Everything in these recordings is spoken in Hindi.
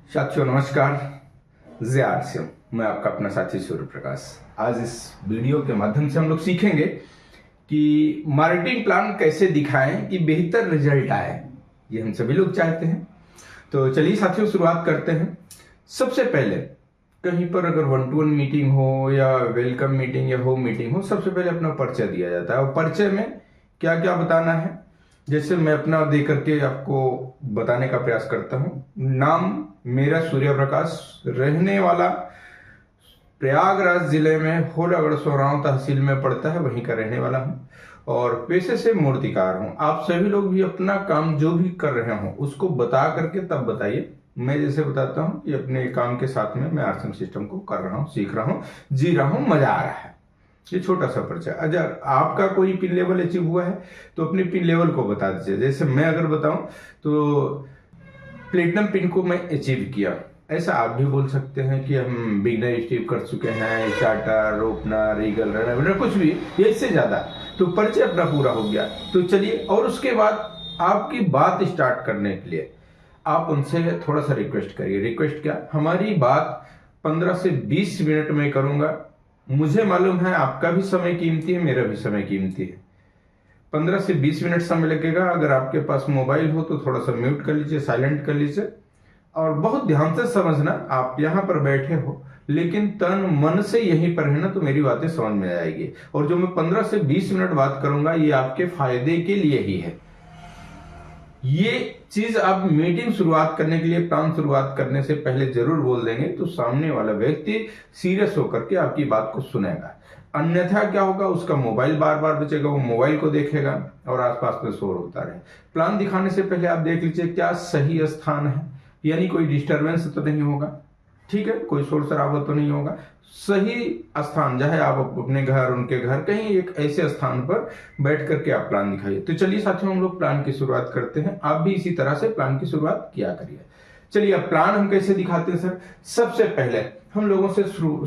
साथियों नमस्कार। ज़ियार से हूं मैं, आपका अपना साथी सूर्य प्रकाश। आज इस वीडियो के माध्यम से हम लोग सीखेंगे कि मार्केटिंग प्लान कैसे दिखाएं कि बेहतर रिजल्ट आए। ये हम सभी लोग चाहते हैं। तो चलिए साथियों शुरुआत करते हैं। सबसे पहले कहीं पर अगर 1-to-1 मीटिंग हो या वेलकम मीटिंग या होम मीटिंग हो, सबसे पहले अपना परिचय दिया जाता है। और परिचय में क्या क्या बताना है, जैसे मैं अपना दे करके आपको बताने का प्रयास करता हूँ। नाम मेरा सूर्य प्रकाश, रहने वाला प्रयागराज जिले में होलागढ़ सोराव तहसील में पड़ता है, वहीं का रहने वाला हूँ। और पेशे से मूर्तिकार हूँ। आप सभी लोग भी अपना काम जो भी कर रहे हो उसको बता करके तब बताइए। मैं जैसे बताता हूँ कि अपने काम के साथ में मैं आरसीएम सिस्टम को कर रहा हूँ, सीख रहा हूँ, जी रहा हूँ, मजा आ रहा है। ये छोटा सा परिचय। अगर आपका कोई पिन लेवल अचीव हुआ है तो अपने पिन लेवल को बता दीजिए। जैसे मैं अगर बताऊं तो प्लेटिनम पिन को मैं अचीव किया, ऐसा आप भी बोल सकते हैं कि हम बिगनर स्टीव कर चुके हैं, चार्टर, ओपनर, रीगल, रनर, कुछ भी, ये इससे ज्यादा। तो परिचय अपना पूरा हो गया। तो चलिए, और उसके बाद आपकी बात स्टार्ट करने के लिए आप उनसे थोड़ा सा रिक्वेस्ट करिए। रिक्वेस्ट क्या, हमारी बात 15 से 20 मिनट में करूंगा। मुझे मालूम है आपका भी समय कीमती है, मेरा भी समय कीमती है। 15 से 20 मिनट समय लगेगा। अगर आपके पास मोबाइल हो तो थोड़ा सा म्यूट कर लीजिए, साइलेंट कर लीजिए। और बहुत ध्यान से समझना, आप यहाँ पर बैठे हो लेकिन तन मन से यहीं पर है ना, तो मेरी बातें समझ में आएगी। और जो मैं 15 से 20 मिनट बात करूंगा ये आपके फायदे के लिए ही है। ये चीज आप मीटिंग शुरुआत करने के लिए, प्लान शुरुआत करने से पहले जरूर बोल देंगे तो सामने वाला व्यक्ति सीरियस होकर के आपकी बात को सुनेगा। अन्यथा क्या होगा, उसका मोबाइल बार बार बचेगा, वो मोबाइल को देखेगा और आसपास में शोर होता रहे। प्लान दिखाने से पहले आप देख लीजिए क्या सही स्थान है, यानी कोई डिस्टरबेंस तो नहीं होगा, ठीक है, कोई शोर शराबा तो नहीं होगा। सही स्थान, चाहे आप अपने घर, उनके घर, कहीं एक ऐसे स्थान पर बैठ करके आप प्लान दिखाइए। तो चलिए साथियों, हम लोग प्लान की शुरुआत करते हैं। आप भी इसी तरह से प्लान की शुरुआत किया करिए। चलिए, अब प्लान हम कैसे दिखाते हैं सर। सबसे पहले हम लोगों से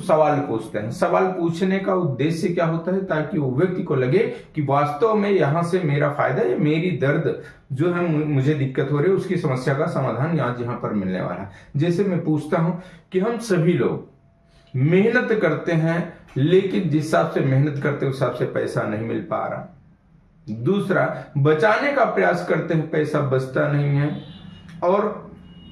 सवाल पूछते हैं। सवाल पूछने का उद्देश्य क्या होता है, ताकि वो व्यक्ति को लगे कि वास्तव में यहां से मेरा फायदा या मेरी दर्द जो है, मुझे दिक्कत हो रही है, उसकी समस्या का समाधान आज यहाँ पर मिलने वाला है। जैसे मैं पूछता हूं कि हम सभी लोग मेहनत करते हैं, लेकिन जिस हिसाब से मेहनत करते हैं उस हिसाब से पैसा नहीं मिल पा रहा। दूसरा, बचाने का प्रयास करते हैं, पैसा बचता नहीं है। और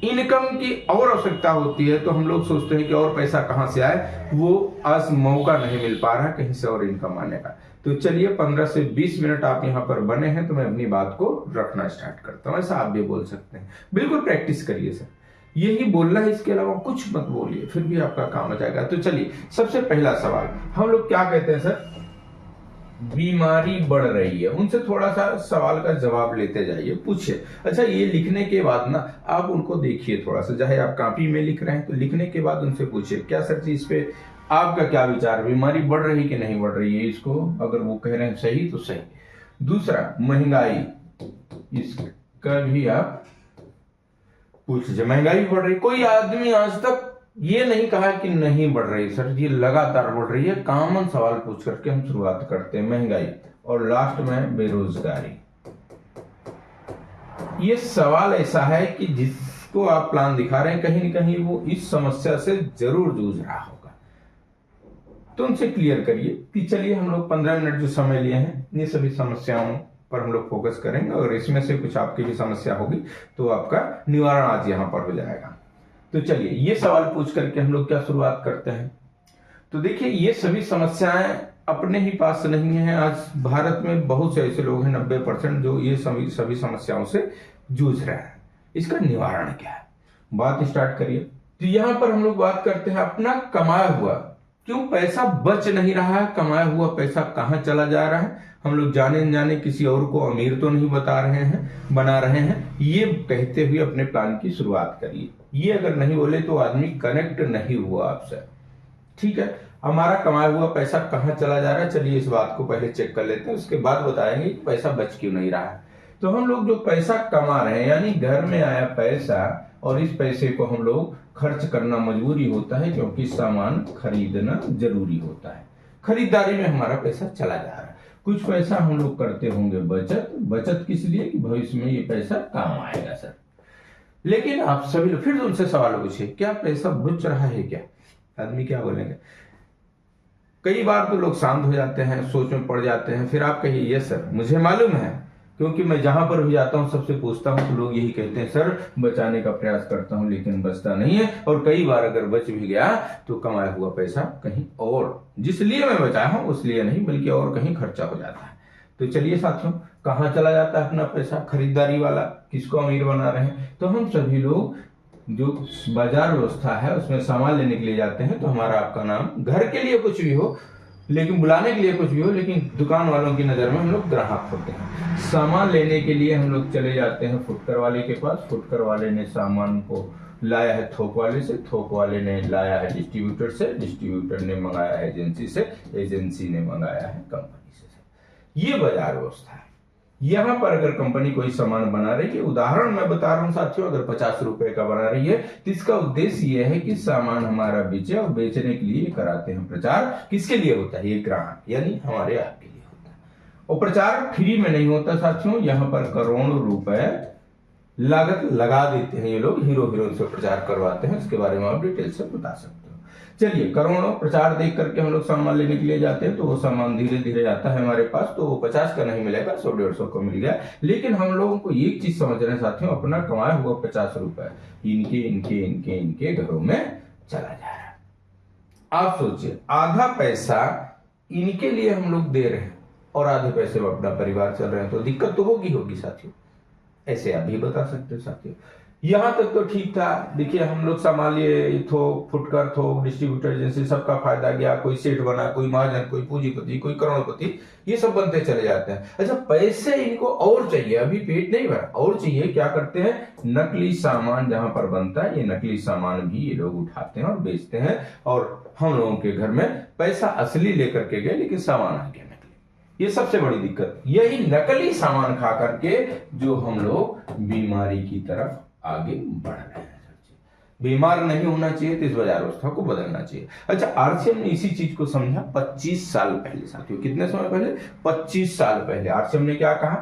इनकम की और आवश्यकता होती है तो हम लोग सोचते हैं कि और पैसा कहां से आए, वो आज मौका नहीं मिल पा रहा कहीं से और इनकम आने का। तो चलिए, 15 से 20 मिनट आप यहां पर बने हैं तो मैं अपनी बात को रखना स्टार्ट करता हूं। ऐसा आप भी बोल सकते हैं। बिल्कुल प्रैक्टिस करिए सर, यही बोलना है, इसके अलावा कुछ मत बोलिए, फिर भी आपका काम हो जाएगा। तो चलिए, सबसे पहला सवाल हम लोग क्या कहते हैं सर, बीमारी बढ़ रही है। उनसे थोड़ा सा सवाल का जवाब लेते जाइए, पूछिए। अच्छा, ये लिखने के बाद ना आप उनको देखिए थोड़ा सा, चाहे आप कॉपी में लिख रहे हैं तो लिखने के बाद उनसे पूछिए क्या सर जी, इस पे आपका क्या विचार, बीमारी बढ़ रही कि नहीं बढ़ रही है। इसको अगर वो कह रहे हैं सही तो सही। दूसरा, महंगाई, इसका भी आप पूछ लीजिए, महंगाई बढ़ रही। कोई आदमी आज तक ये नहीं कहा कि नहीं बढ़ रही सर, ये लगातार बढ़ रही है। कॉमन सवाल पूछ करके हम शुरुआत करते हैं, महंगाई। और लास्ट में बेरोजगारी। ये सवाल ऐसा है कि जिसको आप प्लान दिखा रहे हैं कहीं न कहीं वो इस समस्या से जरूर जूझ रहा होगा, तो उनसे क्लियर करिए कि चलिए, हम लोग 15 मिनट जो समय लिए हैं ये सभी समस्याओं पर हम लोग फोकस करेंगे, और इसमें से कुछ आपकी भी समस्या होगी तो आपका निवारण आज यहां पर हो जाएगा। तो चलिए, ये सवाल पूछ करके हम लोग क्या शुरुआत करते हैं। तो देखिए, ये सभी समस्याएं अपने ही पास नहीं है। आज भारत में बहुत से ऐसे लोग हैं, 90% जो ये सभी समस्याओं से जूझ रहे हैं। इसका निवारण क्या है, बात स्टार्ट करिए। तो यहां पर हम लोग बात करते हैं अपना कमाया हुआ, क्यों पैसा बच नहीं रहा है, कमाया हुआ पैसा कहां चला जा रहा है। हम लोग जाने अनजाने किसी और को अमीर तो नहीं बना रहे हैं, ये कहते हुए अपने प्लान की शुरुआत करिए। ये अगर नहीं बोले तो आदमी कनेक्ट नहीं हुआ आपसे, ठीक है। हमारा कमाया हुआ पैसा कहां चला जा रहा है, चलिए इस बात को पहले चेक कर लेते हैं, उसके बाद बताएंगे कि पैसा बच क्यों नहीं रहा है। तो हम लोग जो पैसा कमा रहे हैं, यानी घर में आया पैसा, और इस पैसे को हम लोग खर्च करना मजबूरी होता है, क्योंकि सामान खरीदना जरूरी होता है। खरीदारी में हमारा पैसा चला जा रहा है। कुछ पैसा हम लोग करते होंगे बचत। बचत किस लिए, कि भविष्य में ये पैसा काम आएगा सर। लेकिन आप सभी लोग फिर उनसे सवाल पूछिए, क्या पैसा बच रहा है क्या? आदमी क्या बोलेंगे? कई बार तो लोग शांत हो जाते हैं, सोच में पड़ जाते हैं, फिर आप कहिए यस सर मुझे मालूम है, क्योंकि मैं जहां पर भी जाता हूं सबसे पूछता हूं तो लोग यही कहते हैं सर बचाने का प्रयास करता हूं लेकिन बचता नहीं है, और कई बार अगर बच भी गया तो कमाया हुआ पैसा कहीं और, जिस लिए मैं बचाया हूं उस लिए नहीं बल्कि और कहीं खर्चा हो जाता है। तो चलिए साथियों, कहाँ चला जाता है अपना पैसा? खरीदारी वाला, किसको अमीर बना रहे हैं? तो हम सभी लोग जो बाजार व्यवस्था है उसमें सामान लेने के लिए जाते हैं, तो हमारा आपका नाम घर के लिए कुछ भी हो लेकिन बुलाने के लिए कुछ भी हो, लेकिन दुकान वालों की नजर में हम लोग ग्राहक होते हैं। सामान लेने के लिए हम लोग चले जाते हैं फुटकर वाले के पास, फुटकर वाले ने सामान को लाया है थोक वाले से, थोक वाले ने लाया है डिस्ट्रीब्यूटर से, डिस्ट्रीब्यूटर ने मंगाया है एजेंसी से, एजेंसी ने मंगाया है कंपनी से। ये बाजार व्यवस्था है। यहां पर अगर कंपनी कोई सामान बना रही है, उदाहरण मैं बता रहा हूं साथियों, अगर 50 रुपए का बना रही है तो इसका उद्देश्य यह है कि सामान हमारा बेचे, और बेचने के लिए कराते हैं प्रचार। किसके लिए होता है? ये ग्राहक यानी हमारे आपके लिए होता है। और प्रचार फ्री में नहीं होता साथियों, यहां पर करोड़ों रुपए लागत लगा देते हैं ये लोग, हीरो हीरोइन से प्रचार करवाते हैं। इसके बारे में आप डिटेल से बता सकते हो। चलिए, करोड़ों प्रचार देख करके हम लोग सामान लेने के लिए जाते हैं, तो वो सामान धीरे धीरे आता है हमारे पास, तो वो 50 का नहीं मिलेगा, 100-150 का मिल गया। लेकिन हम लोगों को एक चीज समझना है साथियों, अपना कमाया हुआ 50 रुपए इनके इनके इनके इनके घरों में चला जा रहा है। आप सोचिए, आधा पैसा इनके लिए हम लोग दे रहे हैं और आधे पैसे में अपना परिवार चल रहे हैं, तो दिक्कत तो होगी साथियों। ऐसे आप भी बता सकते हो साथियों। यहां तक तो ठीक था। देखिए, हम लोग सामान लिए, थोक, फुटकर, थोक, डिस्ट्रीब्यूटर एजेंसी, सबका फायदा गया। कोई सेठ बना, कोई महाजन, कोई पूंजीपति, कोई करोड़पति, ये सब बनते चले जाते हैं। अच्छा, पैसे इनको और चाहिए, अभी पेट नहीं भरा, और चाहिए। क्या करते हैं? नकली सामान जहां पर बनता है, ये नकली सामान भी ये लोग उठाते हैं और बेचते हैं, और हम लोगों के घर में पैसा असली लेकर के गए लेकिन सामान आ गया नकली। ये सबसे बड़ी दिक्कत, यही नकली सामान खा करके जो हम लोग बीमारी की तरफ आगे बढ़ रहे हैं। बीमार नहीं होना चाहिए, तो इस बाजार व्यवस्था को बदलना चाहिए। अच्छा, आरसीएम ने इसी चीज को समझा 25 साल पहले साथियों। कितने समय पहले? 25 साल पहले आरसीएम ने क्या कहा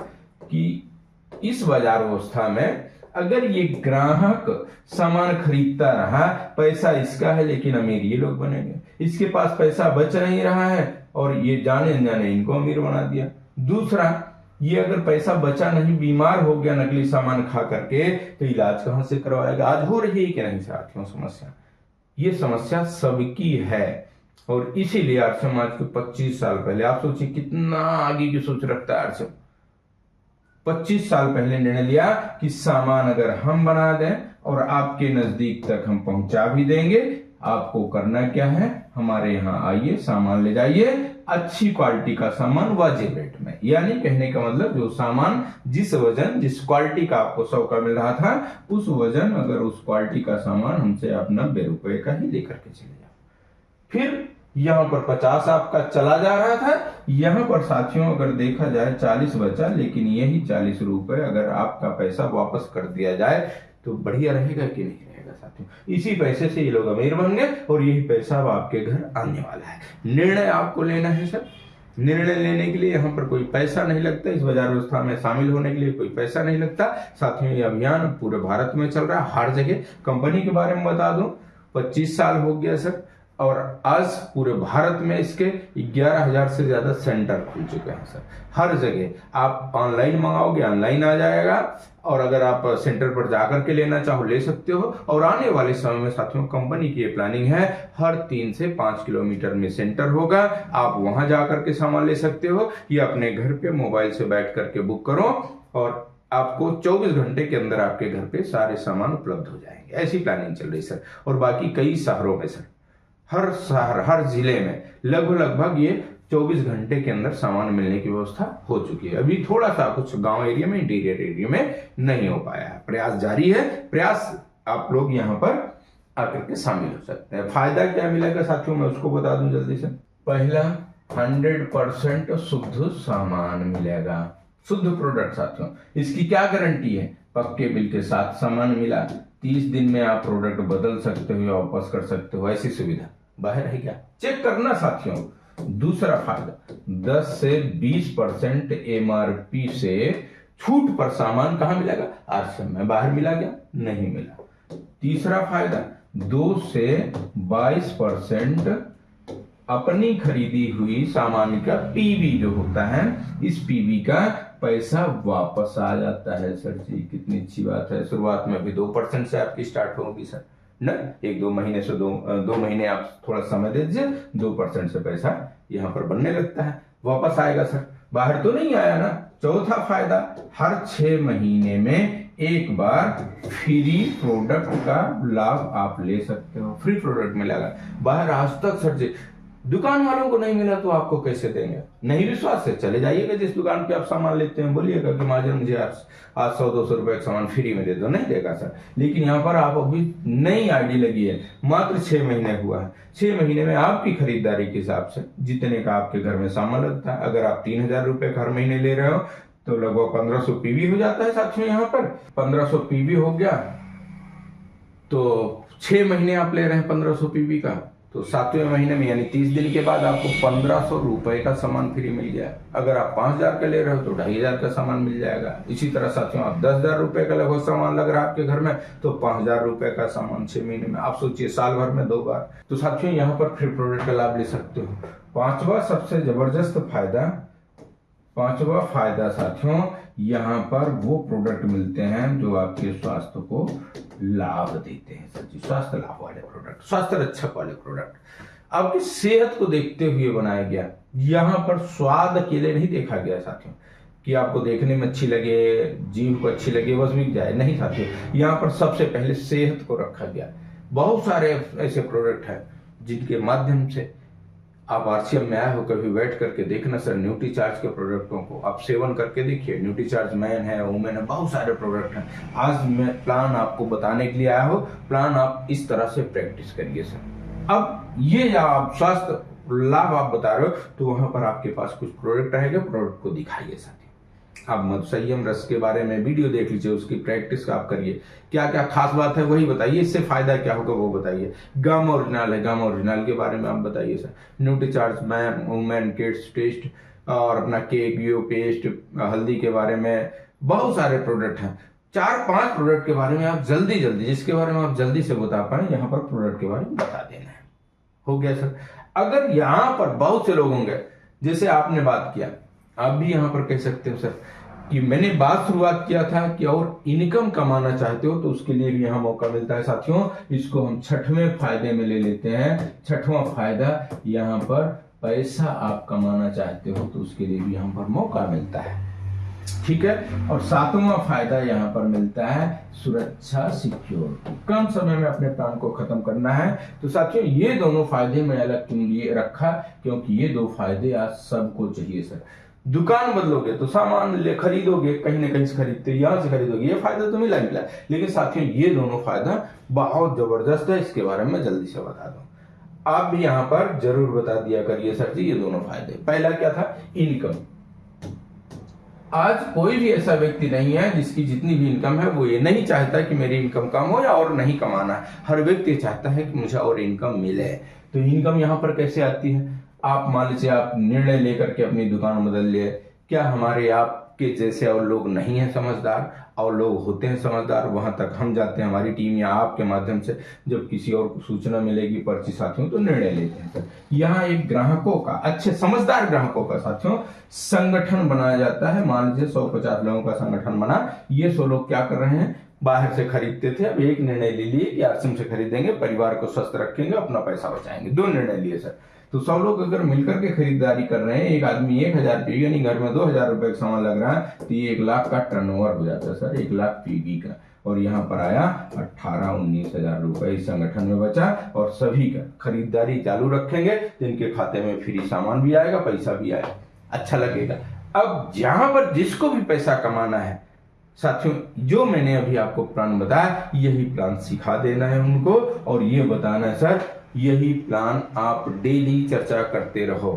कि इस बाजार व्यवस्था में अगर ये ग्राहक सामान खरीदता रहा, पैसा इसका है लेकिन अमीर ये लोग बनेंगे, इसके पास पैसा बच नहीं रहा है और ये जाने जाने इनको अमीर बना दिया। दूसरा, ये अगर पैसा बचा नहीं, बीमार हो गया नकली सामान खा करके, तो इलाज कहां से करवाएगा? आज हो रही है कि नहीं साथियों समस्या? ये समस्या सबकी है, और इसीलिए आरसीएम आज के 25 साल पहले, आप सोचिए कितना आगे की सोच रखता है आरसीएम। 25 साल पहले निर्णय लिया कि सामान अगर हम बना दें और आपके नजदीक तक हम पहुंचा भी देंगे, आपको करना क्या है? हमारे यहाँ आइए, सामान ले जाइए, अच्छी क्वालिटी का सामान वाजिब रेट में। यानी कहने का मतलब, जो सामान जिस वजन जिस क्वालिटी का आपको 100 का मिल रहा था, उस वजन अगर उस क्वालिटी का सामान हमसे आप 90 रुपए का ही लेकर के चले जाओ। फिर यहां पर 50 आपका चला जा रहा था, यहां पर साथियों अगर देखा जाए 40 बचा, लेकिन यही 40 रुपए अगर आपका पैसा वापस कर दिया जाए तो बढ़िया रहेगा कि नहीं रहेगा साथियों? इसी पैसे से ये लोग अमीर बन गए और यही पैसा अब आपके घर आने वाला है। निर्णय आपको लेना है सर। निर्णय लेने के लिए यहाँ पर कोई पैसा नहीं लगता, इस बाजार व्यवस्था में शामिल होने के लिए कोई पैसा नहीं लगता साथियों। ये अभियान पूरे भारत में चल रहा है, हर जगह। कंपनी के बारे में बता दूं, 25 साल हो गया सर, और आज पूरे भारत में इसके 11,000 से ज्यादा सेंटर खुल चुके हैं सर। हर जगह आप ऑनलाइन मंगाओगे, ऑनलाइन आ जाएगा, और अगर आप सेंटर पर जाकर के लेना चाहो ले सकते हो। और आने वाले समय में साथियों कंपनी की ये प्लानिंग है, हर 3 से 5 किलोमीटर में सेंटर होगा, आप वहां जाकर के सामान ले सकते हो, या अपने घर पे मोबाइल से बैठ करके बुक करो और आपको 24 घंटे के अंदर आपके घर पे सारे सामान उपलब्ध हो जाएंगे। ऐसी प्लानिंग चल रही सर। और बाकी कई शहरों में सर, हर शहर, हर जिले में लगभग ये 24 घंटे के अंदर सामान मिलने की व्यवस्था हो चुकी है। अभी थोड़ा सा कुछ गांव एरिया में, इंटीरियर एरिया में नहीं हो पाया है। प्रयास जारी है, प्रयास आप लोग यहाँ पर आकर के शामिल हो सकते हैं। फायदा क्या मिलेगा साथियों, मैं उसको बता दूं जल्दी से। पहला, 100% शुद्ध सामान मिलेगा, शुद्ध प्रोडक्ट साथियों। इसकी क्या गारंटी है? पक्के बिल के साथ सामान मिला, 30 दिन में आप प्रोडक्ट बदल सकते हो या वापस कर सकते हो, ऐसी सुविधा बाहर है क्या? चेक करना साथियों। दूसरा फायदा, 10 से 20% MRP से छूट पर सामान कहाँ मिलेगा? आरसीएम में। बाहर मिला क्या? नहीं मिला। तीसरा फायदा, 2 से 22% अपनी खरीदी हुई सामान का पीवी जो होता है, इस पीवी का पैसा वापस आ जाता है। सर जी कितनी अच्छी बात है। शुरुआत में अभी 2% से आपकी स्टार्ट होगी सर ना, 1-2 महीने से 2 महीने आप थोड़ा समय दे दीजिए, 2% से पैसा यहाँ पर बनने लगता है, वापस आएगा सर। बाहर तो नहीं आया ना। चौथा फायदा, हर 6 महीने में एक बार फ्री प्रोडक्ट का लाभ आप ले सकते हो। फ्री प्रोडक्ट मिलेगा। बाहर आज तक सर जी दुकान वालों को नहीं मिला तो आपको कैसे देंगे? नहीं विश्वास है, चले जाइएगा जिस दुकान पे आप सामान लेते हैं, बोलिएगा कि महाजन मुझे आज 100-200 रुपए का सामान फ्री में दे दो। नहीं देगा सर। लेकिन यहाँ पर आप अभी नई आईडी लगी है, मात्र 6 महीने हुआ है। 6 महीने में आपकी खरीदारी के हिसाब से जितने का आपके घर में सामान लगता है, अगर आप 3000 रुपए हर महीने ले रहे हो तो लगभग 1500 पीवी हो जाता है साथियों। यहाँ पर 1500 पीवी हो गया तो 6 महीने आप ले रहे हैं 1500 पीवी का, तो 7वें महीने में यानी 30 दिन के बाद आपको 1500 रुपए का सामान फ्री मिल गया। अगर आप 5000 का ले रहे हो तो 2500 का सामान मिल जाएगा। इसी तरह साथियों आप 10,000 रुपए का लगभग सामान लग रहा है आपके घर में तो 5000 रुपए का सामान 6 महीने में। आप सोचिए साल भर में 2 बार। तो साथियों यहाँ पर फ्री प्रोडक्ट का लाभ ले सकते हो। पांचवा सबसे जबरदस्त फायदा, पांचवा फायदा साथियों, यहाँ पर वो प्रोडक्ट मिलते हैं जो आपके स्वास्थ्य को लाभ देते हैं। सर जी स्वास्थ्य लाभ वाले प्रोडक्ट, स्वास्थ्य रक्षक वाले प्रोडक्ट आपकी सेहत को देखते हुए बनाया गया। यहाँ पर स्वाद अकेले नहीं देखा गया साथियों कि आपको देखने में अच्छी लगे, जीभ को अच्छी लगे, बस बिक जाए। नहीं साथियों, यहाँ पर सबसे पहले सेहत को रखा गया। बहुत सारे ऐसे प्रोडक्ट हैं जिनके माध्यम से आप आरसीएम में आए हो, कभी बैठ करके देखना सर, न्यूट्रीचार्ज के प्रोडक्टों को आप सेवन करके देखिए। न्यूट्रीचार्ज मैन है, वुमेन है, बहुत सारे प्रोडक्ट हैं। आज मैं प्लान आपको बताने के लिए आया हो, प्लान आप इस तरह से प्रैक्टिस करिए सर। अब ये या आप स्वास्थ्य लाभ आप बता रहे हो तो वहां पर आपके पास कुछ प्रोडक्ट रहेगा, प्रोडक्ट को दिखाइए साथी। आप मधुसंयम रस के बारे में वीडियो देख लीजिए, उसकी प्रैक्टिस आप करिए। क्या क्या खास बात है वही बताइए, इससे फायदा क्या होगा वो बताइए। गम ओरिजिनल है, गम ओरिजिनल के बारे में आप बताइए sir. Nutricharge man, women, kids test और अपना केक, यो पेस्ट, हल्दी के बारे में बहुत सारे प्रोडक्ट हैं। 4-5 प्रोडक्ट के बारे में आप जल्दी जिसके बारे में आप जल्दी से बता पाए, यहाँ पर प्रोडक्ट के बारे में बता देना है। हो गया सर। अगर यहाँ पर बहुत से लोग होंगे, जैसे आपने बात किया, आप भी यहाँ पर कह सकते हो सर कि मैंने बात शुरुआत किया था कि और इनकम कमाना चाहते हो तो उसके लिए भी यहाँ मौका मिलता है साथियों। इसको हम 6वें फायदे में ले लेते हैं। 6वां फायदा, यहाँ पर पैसा आप कमाना चाहते हो तो उसके लिए भी यहाँ पर मौका मिलता है, ठीक है। और 7वां फायदा यहाँ पर मिलता है सुरक्षा, सिक्योर। कम समय में अपने प्लान को खत्म करना है। तो साथियों ये दोनों फायदे मैं अलग क्यों लिए रखा, क्योंकि ये 2 फायदे आज सबको चाहिए सर। दुकान बदलोगे तो सामान ले खरीदोगे, कहीं ना कहीं से खरीदते, यहां से खरीदोगे, ये फायदा तो मिला। लेकिन साथियों ये दोनों फायदा बहुत जबरदस्त है, इसके बारे में जल्दी से बता दूं। आप भी यहाँ पर जरूर बता दिया करिए सर जी ये दोनों फायदे। पहला क्या था? इनकम। आज कोई भी ऐसा व्यक्ति नहीं है जिसकी जितनी भी इनकम है वो ये नहीं चाहता कि मेरी इनकम कम हो या और नहीं कमाना है। हर व्यक्ति चाहता है कि मुझे और इनकम मिले। तो इनकम यहाँ पर कैसे आती है? आप मान लीजिए आप निर्णय लेकर के अपनी दुकान बदल लिए। क्या हमारे आपके जैसे और लोग नहीं है समझदार, और लोग होते हैं समझदार, वहां तक हम जाते हैं हमारी टीम या आपके माध्यम से। जब किसी और को सूचना मिलेगी पर्ची साथियों तो निर्णय लेते हैं सर। यहाँ एक ग्राहकों का, अच्छे समझदार ग्राहकों का साथियों संगठन बनाया जाता है। मान लीजिए 150 लोगों का संगठन बना। ये 100 लोग क्या कर रहे हैं? बाहर से खरीदते थे, अब एक निर्णय ले लिए कि आरसीएम से खरीदेंगे, परिवार को स्वस्थ रखेंगे, अपना पैसा बचाएंगे। 2 निर्णय लिए सर। तो 100 लोग अगर मिलकर के खरीदारी कर रहे हैं, एक आदमी 1000 पीवी यानी घर में 2000 रुपए का सामान लग रहा है तो ये 1 लाख का टर्नओवर हो जाता है सर, 1 लाख पीवी का। और यहाँ पर आया 18-19 हजार रुपए इस संगठन में बचा। और सभी का खरीदारी चालू रखेंगे तो इनके खाते में फ्री सामान भी आएगा, पैसा भी आएगा, अच्छा लगेगा। अब जहां पर जिसको भी पैसा कमाना है साथियों, जो मैंने अभी आपको प्लान बताया यही प्लान सिखा देना है उनको, और ये बताना है सर यही प्लान आप डेली चर्चा करते रहो।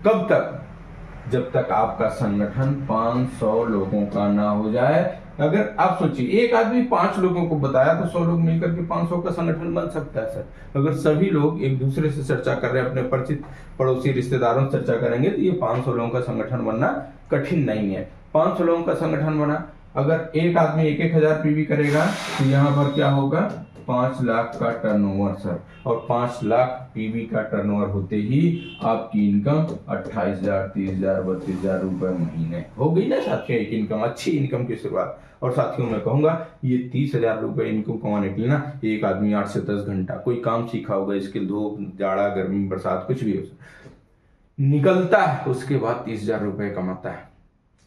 कब तक? जब तक आपका संगठन 500 लोगों का ना हो जाए। अगर आप सोचिए एक आदमी 5 लोगों को बताया तो 100 लोग मिलकर के 500 का संगठन बन सकता है सर। अगर सभी लोग एक दूसरे से चर्चा कर रहे हैं, अपने परिचित पड़ोसी रिश्तेदारों से चर्चा करेंगे तो ये 500 लोगों का संगठन बनना कठिन नहीं है। 500 लोगों का संगठन बना, अगर एक आदमी 1,000 पीवी करेगा तो यहाँ पर क्या होगा, 5 लाख का टर्नओवर सर, और 5 लाख पीवी का टर्नओवर होते ही आपकी इनकम 28,000, 30,000, 32,000 रुपए महीने हो गई ना साथियों। एक इनकम, अच्छी इनकम की शुरुआत। और साथियों मैं कहूंगा ये 30,000 रुपए इनकम कमाने के लिए ना एक आदमी 8 से 10 घंटा कोई काम सीखा होगा, स्किल, धूप, जाड़ा, गर्मी, बरसात, कुछ भी हो, निकलता है, उसके बाद 30,000 रुपए कमाता है।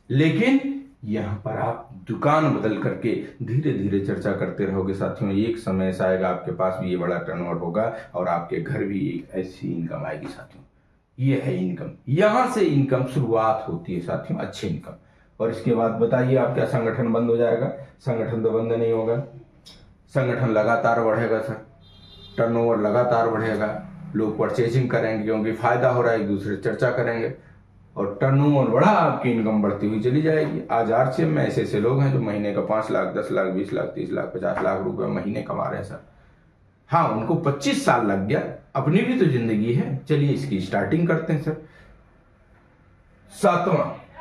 लेकिन यहाँ पर आप दुकान बदल करके धीरे धीरे चर्चा करते रहोगे साथियों, एक समय ऐसा आएगा आपके पास भी ये बड़ा टर्नओवर होगा और आपके घर भी एक ऐसी इनकम आएगी साथियों। ये है इनकम, यहां से इनकम शुरुआत होती है साथियों, अच्छी इनकम। और इसके बाद बताइए आप क्या संगठन बंद हो जाएगा? संगठन तो बंद नहीं होगा, संगठन लगातार बढ़ेगा सर, टर्नओवर लगातार बढ़ेगा, लोग परचेजिंग करेंगे क्योंकि फायदा हो रहा है, एक दूसरे चर्चा करेंगे और टर्नओवर बढ़ा, आपकी इनकम बढ़ती हुई चली जाएगी। आज आरसीएम में ऐसे ऐसे लोग हैं जो महीने का 5 लाख, 10 लाख, 20 लाख, 30 लाख, 50 लाख रुपए महीने कमा रहे हैं सर। हाँ, उनको 25 साल लग गया, अपनी भी तो जिंदगी है। चलिए इसकी स्टार्टिंग करते हैं सर।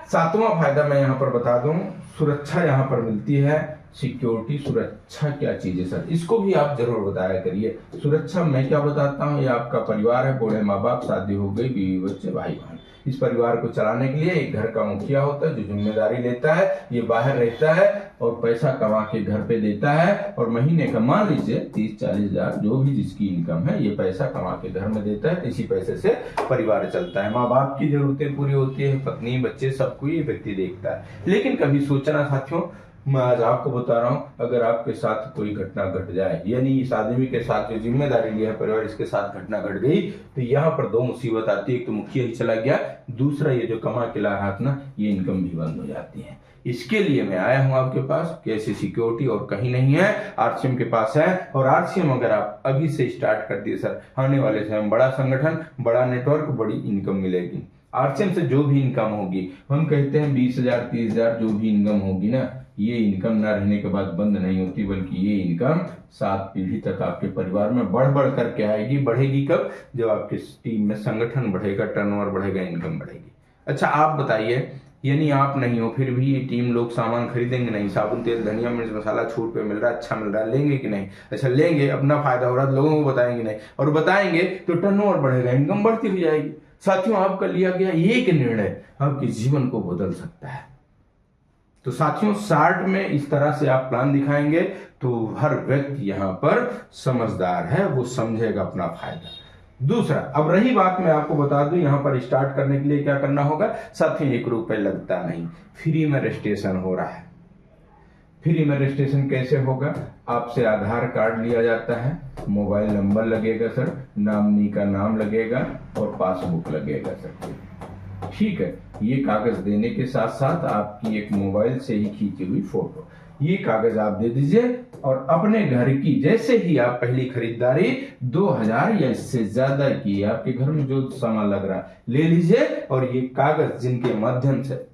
सातवां फायदा मैं यहाँ पर बता दूं, सुरक्षा यहाँ पर मिलती है। सिक्योरिटी, सुरक्षा क्या चीज है सर, इसको भी आप जरूर बताया करिए। सुरक्षा मैं क्या बताता हूँ, ये आपका परिवार है, बूढ़े माँ बाप, शादी हो गई, बीवी बच्चे, भाई बहन। इस परिवार को चलाने के लिए एक घर का मुखिया होता है जो जिम्मेदारी लेता है। ये बाहर रहता है और पैसा कमा के घर पे देता है और महीने का मान लीजिए 30-40 हजार जो भी जिसकी इनकम है, ये पैसा कमा के घर में देता है। इसी पैसे से परिवार चलता है, माँ बाप की जरूरतें पूरी होती है, पत्नी, बच्चे, सबको ये व्यक्ति देखता है। लेकिन कभी सोचना साथियों, मैं आज आपको बता रहा हूं, अगर आपके साथ कोई घटना घट जाए, यानी इस आदमी के साथ जो जिम्मेदारी लिया है परिवार, इसके साथ घटना घट गई, तो यहाँ पर 2 मुसीबत आती है। एक तो मुखिया ही चला गया, दूसरा ये जो कमा के ला हाथ ना, ये इनकम भी बंद हो जाती है। इसके लिए मैं आया हूं आपके पास, कैसे सिक्योरिटी और कहीं नहीं है, आरसीएम के पास है। और आरसीएम अगर आप अभी से स्टार्ट कर दिए सर, आने वाले समय बड़ा संगठन, बड़ा नेटवर्क, बड़ी इनकम मिलेगी। आरसीएम से जो भी इनकम होगी, हम कहते हैं 20,000, 30,000 जो भी इनकम होगी ना, ये इनकम ना रहने के बाद बंद नहीं होती, बल्कि ये इनकम 7 पीढ़ी तक आपके परिवार में बढ़ बढ़ करके आएगी। बढ़ेगी कब? जब आपके टीम में संगठन बढ़ेगा, टर्नओवर बढ़ेगा, इनकम बढ़ेगी। अच्छा आप बताइए, यानी आप नहीं हो फिर भी ये टीम लोग सामान खरीदेंगे नहीं? साबुन, तेल, धनिया, मिर्च, मसाला छूट पे मिल रहा है, अच्छा मिल रहा है, लेंगे कि नहीं? अच्छा लेंगे, अपना फायदा हो रहा है तो लोगों को बताएंगे नहीं, और बताएंगे तो टर्नओवर बढ़ेगा, इनकम बढ़ती हुई जाएगी। साथियों आपका लिया गया एक निर्णय आपके जीवन को बदल सकता है। तो साथियों शार्ट में इस तरह से आप प्लान दिखाएंगे तो हर व्यक्ति यहाँ पर समझदार है, वो समझेगा अपना फायदा। दूसरा, अब रही बात मैं आपको बता दूं, यहाँ पर स्टार्ट करने के लिए क्या करना होगा साथियों, 1 रुपए लगता नहीं, फ्री में रजिस्ट्रेशन हो रहा है। फ्री में रजिस्ट्रेशन कैसे होगा? आपसे आधार कार्ड लिया जाता है, मोबाइल नंबर लगेगा सर, नॉमिनी का नाम लगेगा और पासबुक लगेगा सर, ठीक है। ये कागज देने के साथ साथ आपकी एक मोबाइल से ही खींची हुई फोटो, ये कागज आप दे दीजिए और अपने घर की जैसे ही आप पहली खरीदारी 2,000 या इससे ज्यादा की आपके घर में जो सामान लग रहा है ले लीजिए, और ये कागज जिनके माध्यम से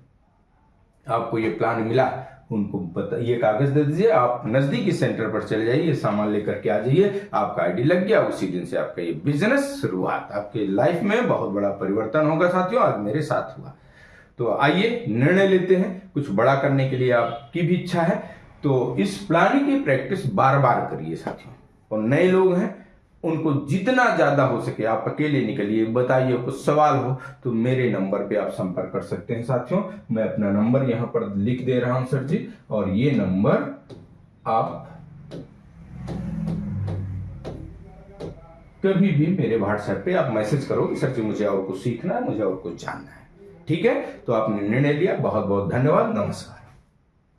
आपको ये प्लान मिला उनको ये कागज दे दीजिए। आप नजदीकी सेंटर पर चले जाइए, सामान लेकर के आ जाइए, आपका आईडी लग गया, उसी दिन से आपका ये बिजनेस शुरुआत, आपके लाइफ में बहुत बड़ा परिवर्तन होगा साथियों। आज मेरे साथ हुआ। तो आइए निर्णय लेते हैं, कुछ बड़ा करने के लिए आपकी भी इच्छा है तो इस प्लानिंग की प्रैक्टिस बार बार करिए साथियों। और नए लोग हैं उनको जितना ज्यादा हो सके आप अकेले निकलिए, बताइए, कुछ सवाल हो तो मेरे नंबर पे आप संपर्क कर सकते हैं साथियों। मैं अपना नंबर यहाँ पर लिख दे रहा हूं सर जी, और ये नंबर आप कभी भी मेरे व्हाट्सएप पे आप मैसेज करो सर जी मुझे और कुछ सीखना है, मुझे और कुछ जानना है, ठीक है। तो आपने निर्णय लिया, बहुत बहुत धन्यवाद, नमस्कार।